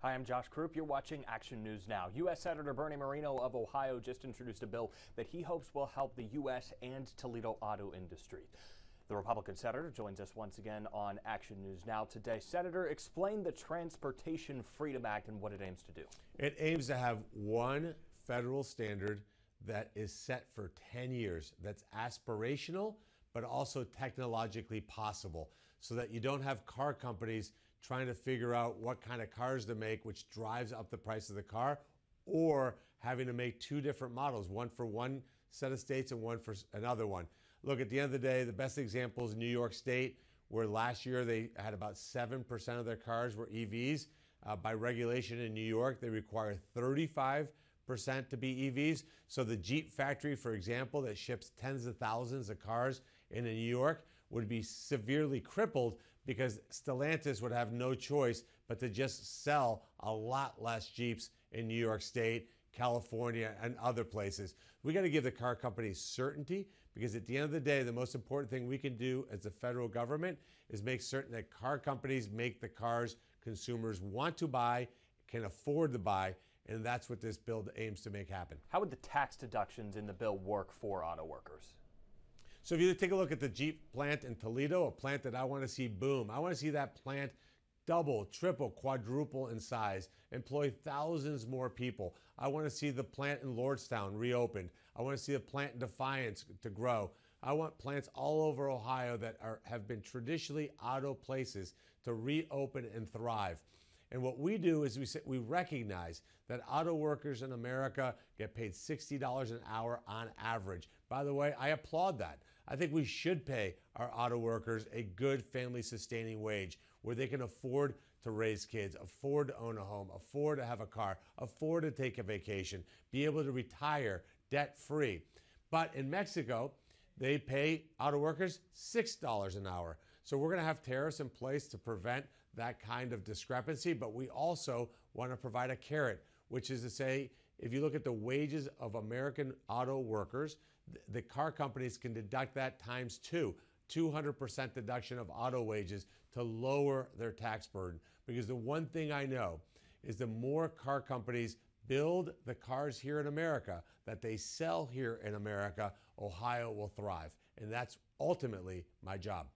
Hi, I'm Josh Krupp. You're watching Action News Now. U.S. Senator Bernie Moreno of Ohio just introduced a bill that he hopes will help the U.S. and Toledo auto industry. The Republican senator joins us once again on Action News Now today. Senator, explain the Transportation Freedom Act and what it aims to do. It aims to have one federal standard that is set for 10 years, that's aspirational, but also technologically possible, so that you don't have car companies trying to figure out what kind of cars to make, which drives up the price of the car, or having to make two different models, one for one set of states and one for another one. Look, at the end of the day, the best example is New York State, where last year they had about 7% of their cars were EVs. By regulation in New York, they require 35% to be EVs. So the Jeep factory, for example, that ships tens of thousands of cars into New York would be severely crippled because Stellantis would have no choice but to just sell a lot less Jeeps in New York State, California, and other places. We got to give the car companies certainty, because at the end of the day, the most important thing we can do as the federal government is make certain that car companies make the cars consumers want to buy, can afford to buy, and that's what this bill aims to make happen. How would the tax deductions in the bill work for auto workers? So if you take a look at the Jeep plant in Toledo, a plant that I want to see boom, I want to see that plant double, triple, quadruple in size, employ thousands more people. I want to see the plant in Lordstown reopened. I want to see the plant in Defiance to grow. I want plants all over Ohio that have been traditionally auto places to reopen and thrive. And what we do is we recognize that auto workers in America get paid $60 an hour on average. By the way, I applaud that. I think we should pay our auto workers a good family sustaining wage where they can afford to raise kids, afford to own a home, afford to have a car, afford to take a vacation, be able to retire debt free. But in Mexico, they pay auto workers $6 an hour. So we're going to have tariffs in place to prevent that kind of discrepancy, but we also want to provide a carrot, which is to say, if you look at the wages of American auto workers, the car companies can deduct that times two. 200% deduction of auto wages to lower their tax burden. Because the one thing I know is the more car companies build the cars here in America that they sell here in America, Ohio will thrive. And that's ultimately my job.